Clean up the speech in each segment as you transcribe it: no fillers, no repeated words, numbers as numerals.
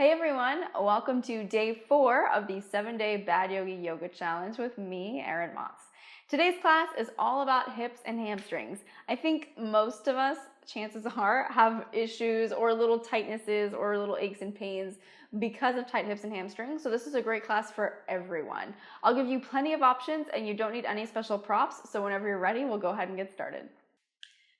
Hey everyone, welcome to day 4 of the 7-day Bad Yogi Yoga Challenge with me, Erin Motz. Today's class is all about hips and hamstrings. I think most of us, chances are, have issues or little tightnesses or little aches and pains because of tight hips and hamstrings, so this is a great class for everyone. I'll give you plenty of options and you don't need any special props, so whenever you're ready, we'll go ahead and get started.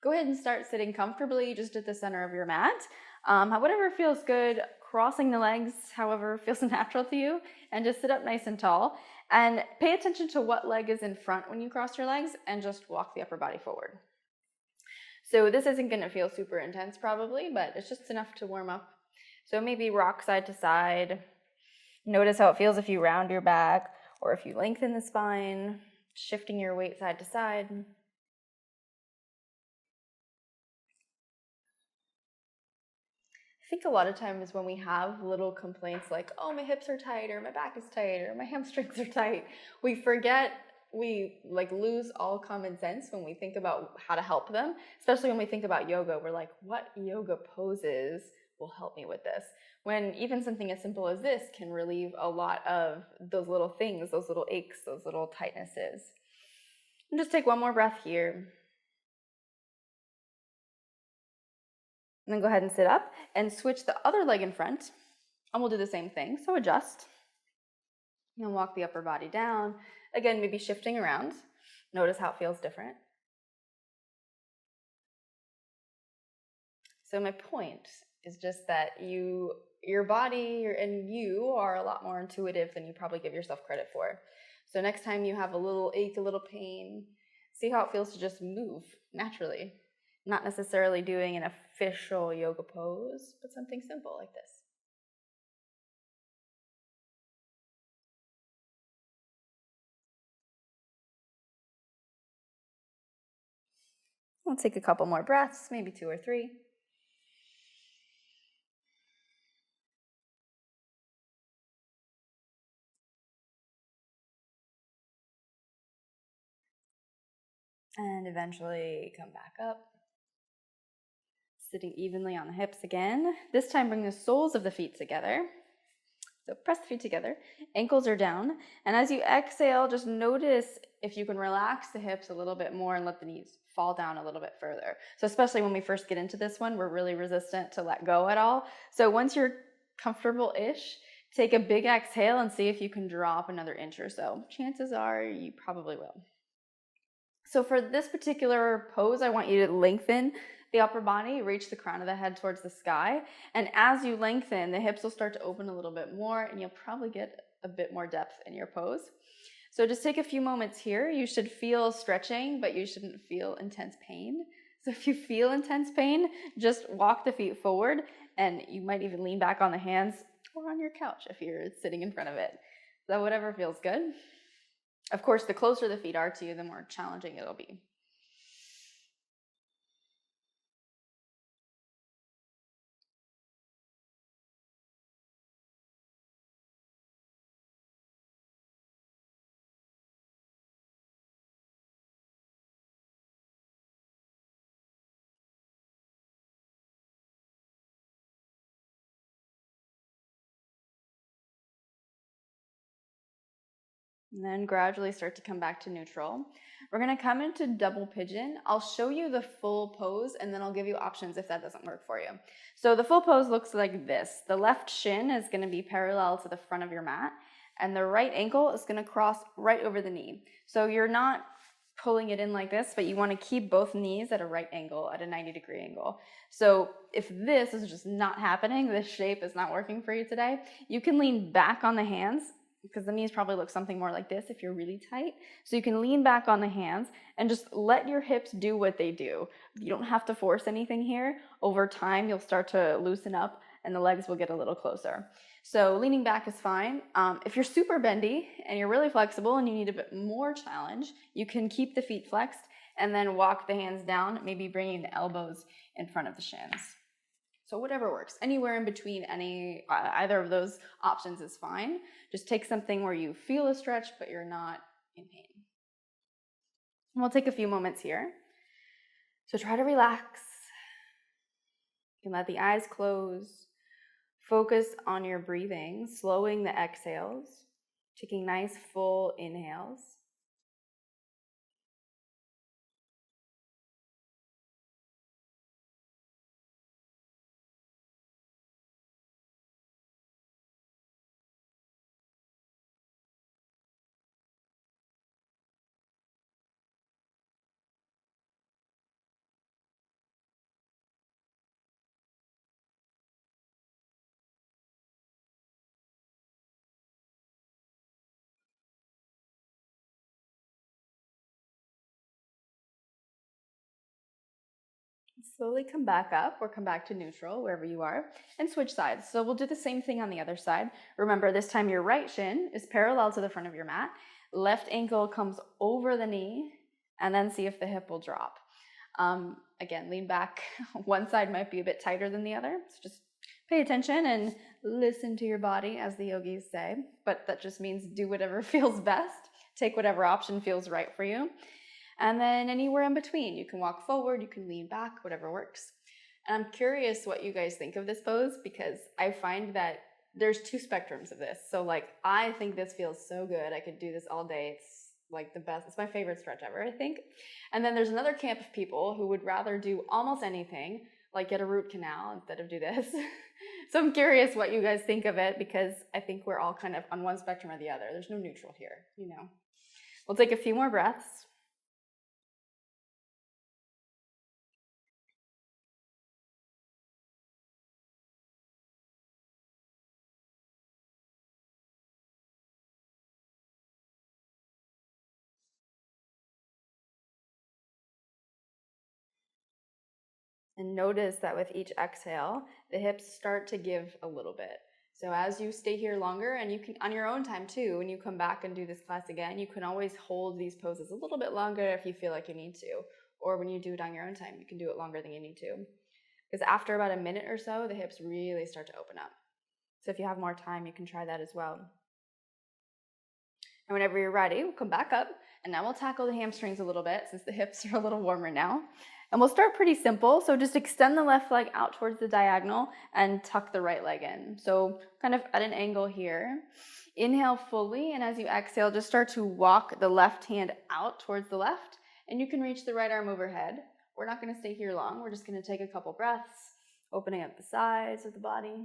Go ahead and start sitting comfortably just at the center of your mat. Whatever feels good, crossing the legs, however feels natural to you, and just sit up nice and tall. And pay attention to what leg is in front when you cross your legs, and just walk the upper body forward. So this isn't going to feel super intense probably, but it's just enough to warm up. So maybe rock side to side. Notice how it feels if you round your back, or if you lengthen the spine, shifting your weight side to side. I think a lot of times when we have little complaints like, oh, my hips are tight, or my back is tight, or my hamstrings are tight, we lose all common sense when we think about how to help them, especially when we think about yoga. We're like, what yoga poses will help me with this? When even something as simple as this can relieve a lot of those little things, those little aches, those little tightnesses. And just take one more breath here. And then go ahead and sit up and switch the other leg in front, and we'll do the same thing. So adjust and walk the upper body down. Again, maybe shifting around. Notice how it feels different. So my point is just that your body and you are a lot more intuitive than you probably give yourself credit for. So next time you have a little ache, a little pain, see how it feels to just move naturally. Not necessarily doing an official yoga pose, but something simple like this. We'll take a couple more breaths, maybe 2 or 3. And eventually come back up. Sitting evenly on the hips again. This time bring the soles of the feet together. So press the feet together, ankles are down, and as you exhale, just notice if you can relax the hips a little bit more and let the knees fall down a little bit further. So especially when we first get into this one, we're really resistant to let go at all. So once you're comfortable-ish, take a big exhale and see if you can drop another inch or so. Chances are you probably will. So for this particular pose, I want you to lengthen the upper body, reach the crown of the head towards the sky. And as you lengthen, the hips will start to open a little bit more, and you'll probably get a bit more depth in your pose. So just take a few moments here. You should feel stretching, but you shouldn't feel intense pain. So if you feel intense pain, just walk the feet forward, and you might even lean back on the hands or on your couch if you're sitting in front of it. So whatever feels good. Of course, the closer the feet are to you, the more challenging it'll be. And then gradually start to come back to neutral. We're going to come into double pigeon. I'll show you the full pose, and then I'll give you options if that doesn't work for you. So the full pose looks like this. The left shin is going to be parallel to the front of your mat, and the right ankle is going to cross right over the knee. So you're not pulling it in like this, but you want to keep both knees at a right angle, at a 90-degree angle. So if this is just not happening, this shape is not working for you today, you can lean back on the hands, because the knees probably look something more like this if you're really tight. So you can lean back on the hands and just let your hips do what they do. You don't have to force anything here. Over time, you'll start to loosen up and the legs will get a little closer. So leaning back is fine. If you're super bendy and you're really flexible and you need a bit more challenge, you can keep the feet flexed and then walk the hands down, maybe bringing the elbows in front of the shins. So whatever works, anywhere in between either of those options is fine. Just take something where you feel a stretch, but you're not in pain. And we'll take a few moments here. So try to relax. You can let the eyes close. Focus on your breathing, slowing the exhales, taking nice full inhales. Slowly come back up or come back to neutral, wherever you are, and switch sides. So we'll do the same thing on the other side. Remember, this time your right shin is parallel to the front of your mat. Left ankle comes over the knee, and then see if the hip will drop. Again, lean back. One side might be a bit tighter than the other, so just pay attention and listen to your body, as the yogis say. But that just means do whatever feels best. Take whatever option feels right for you. And then anywhere in between, you can walk forward, you can lean back, whatever works. And I'm curious what you guys think of this pose, because I find that there's two spectrums of this. So like, I think this feels so good. I could do this all day. It's like the best. It's my favorite stretch ever, I think. And then there's another camp of people who would rather do almost anything, like get a root canal instead of do this. So I'm curious what you guys think of it, because I think we're all kind of on one spectrum or the other. There's no neutral here, you know. We'll take a few more breaths. And notice that with each exhale, the hips start to give a little bit. So as you stay here longer, and you can, on your own time too, when you come back and do this class again, you can always hold these poses a little bit longer if you feel like you need to. Or when you do it on your own time, you can do it longer than you need to. Because after about a minute or so, the hips really start to open up. So if you have more time, you can try that as well. And whenever you're ready, we'll come back up, and now we'll tackle the hamstrings a little bit, since the hips are a little warmer now. And we'll start pretty simple. So just extend the left leg out towards the diagonal and tuck the right leg in. So kind of at an angle here. Inhale fully, and as you exhale, just start to walk the left hand out towards the left, and you can reach the right arm overhead. We're not going to stay here long. We're just going to take a couple breaths, opening up the sides of the body.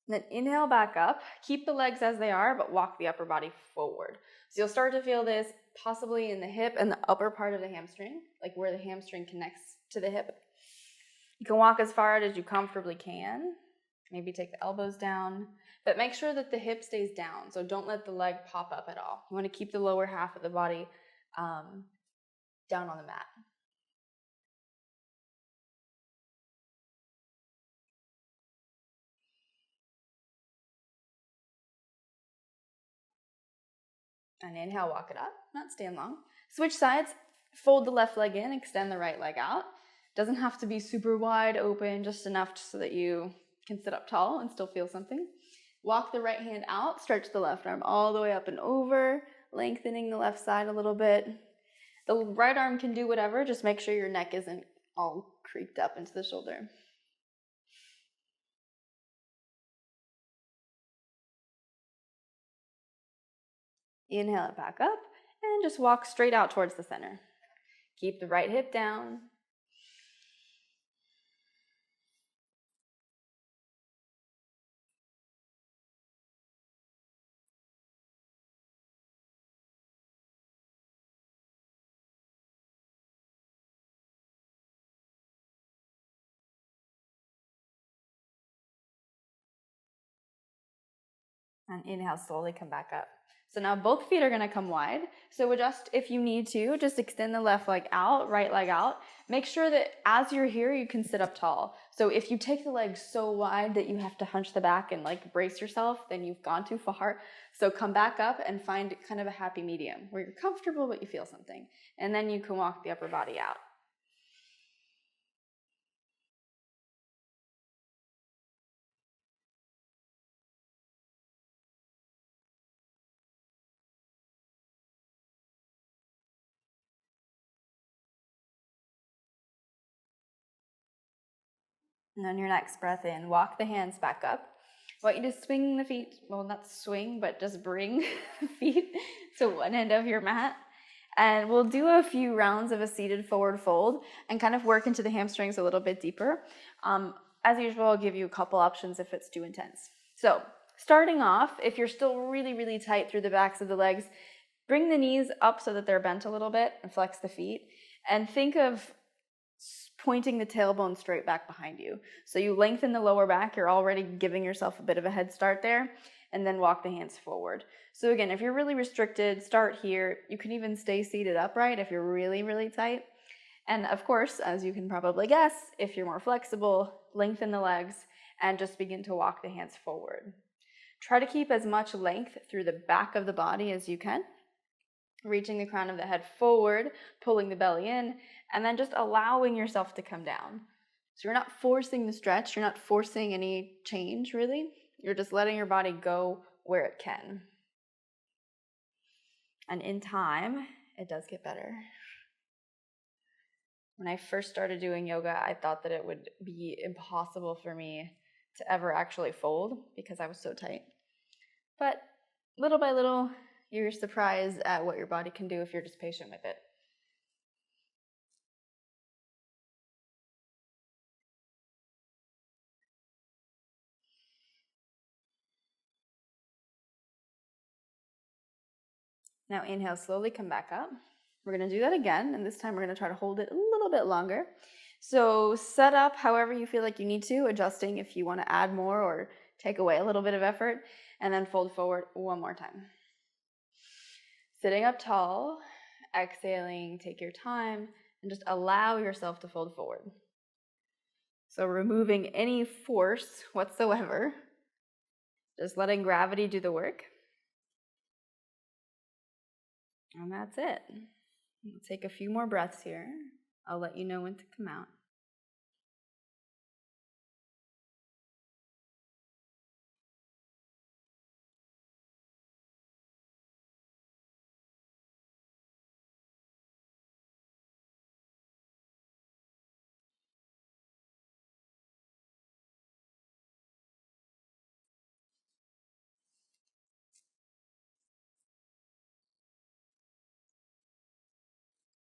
Then inhale back up, keep the legs as they are, but walk the upper body forward. So you'll start to feel this possibly in the hip and the upper part of the hamstring, like where the hamstring connects to the hip. You can walk as far out as you comfortably can. Maybe take the elbows down, but make sure that the hip stays down. So don't let the leg pop up at all. You want to keep the lower half of the body down on the mat. And inhale, walk it up, not stand long. Switch sides, fold the left leg in, extend the right leg out. Doesn't have to be super wide open, just enough so that you can sit up tall and still feel something. Walk the right hand out, stretch the left arm all the way up and over, lengthening the left side a little bit. The right arm can do whatever, just make sure your neck isn't all creaked up into the shoulder. Inhale it back up, and just walk straight out towards the center. Keep the right hip down. And inhale, slowly come back up. So now both feet are going to come wide. So adjust if you need to. Just extend the left leg out, right leg out. Make sure that as you're here, you can sit up tall. So if you take the leg so wide that you have to hunch the back and like brace yourself, then you've gone too far. So come back up and find kind of a happy medium where you're comfortable but you feel something. And then you can walk the upper body out. And on your next breath in, walk the hands back up. I want you to swing the feet, well, not swing, but just bring the feet to one end of your mat. And we'll do a few rounds of a seated forward fold and kind of work into the hamstrings a little bit deeper. As usual, I'll give you a couple options if it's too intense. So starting off, if you're still really, really tight through the backs of the legs, bring the knees up so that they're bent a little bit and flex the feet. And think of pointing the tailbone straight back behind you. So you lengthen the lower back, you're already giving yourself a bit of a head start there, and then walk the hands forward. So again, if you're really restricted, start here. You can even stay seated upright if you're really, really tight. And of course, as you can probably guess, if you're more flexible, lengthen the legs and just begin to walk the hands forward. Try to keep as much length through the back of the body as you can, reaching the crown of the head forward, pulling the belly in, and then just allowing yourself to come down. So you're not forcing the stretch, you're not forcing any change really, you're just letting your body go where it can. And in time, it does get better. When I first started doing yoga, I thought that it would be impossible for me to ever actually fold because I was so tight. But little by little, you're surprised at what your body can do if you're just patient with it. Now inhale, slowly come back up. We're going to do that again, and this time we're going to try to hold it a little bit longer. So set up however you feel like you need to, adjusting if you want to add more or take away a little bit of effort, and then fold forward one more time. Sitting up tall, exhaling, take your time, and just allow yourself to fold forward. So removing any force whatsoever, just letting gravity do the work. And that's it. We'll take a few more breaths here. I'll let you know when to come out.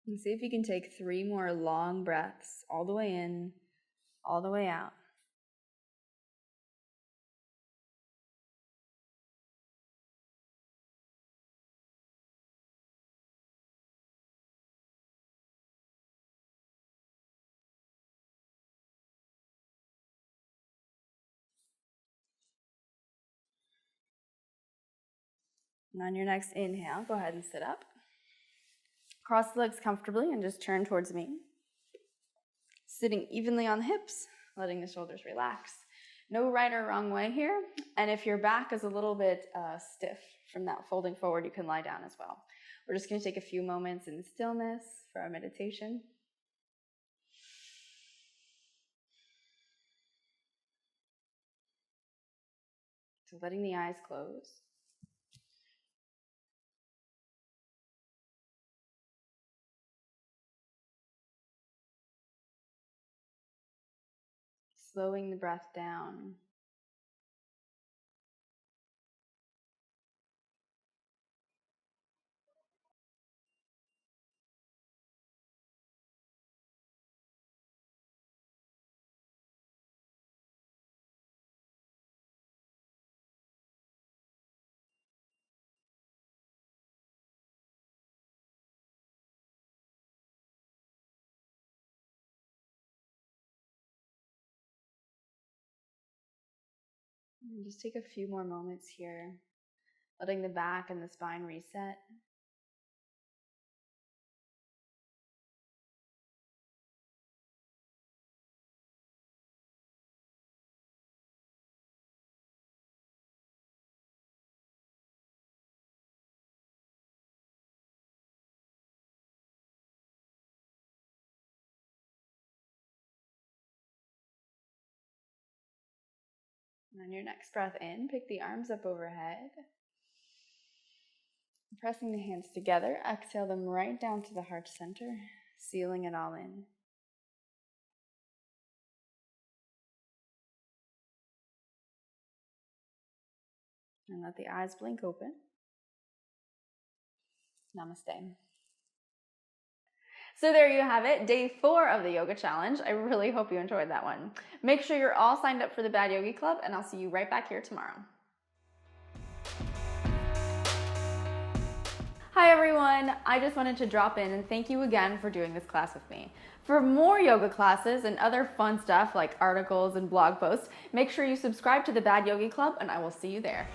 And see if you can take 3 more long breaths all the way in, all the way out. And on your next inhale, go ahead and sit up. Cross the legs comfortably and just turn towards me. Sitting evenly on the hips, letting the shoulders relax. No right or wrong way here. And if your back is a little bit stiff from that folding forward, you can lie down as well. We're just going to take a few moments in stillness for our meditation. So letting the eyes close. Slowing the breath down. And just take a few more moments here, letting the back and the spine reset. And on your next breath in, pick the arms up overhead. Pressing the hands together, exhale them right down to the heart center, sealing it all in. And let the eyes blink open. Namaste. So there you have it, day 4 of the yoga challenge. I really hope you enjoyed that one. Make sure you're all signed up for the Bad Yogi Club, and I'll see you right back here tomorrow. Hi everyone, I just wanted to drop in and thank you again for doing this class with me. For more yoga classes and other fun stuff like articles and blog posts, make sure you subscribe to the Bad Yogi Club, and I will see you there.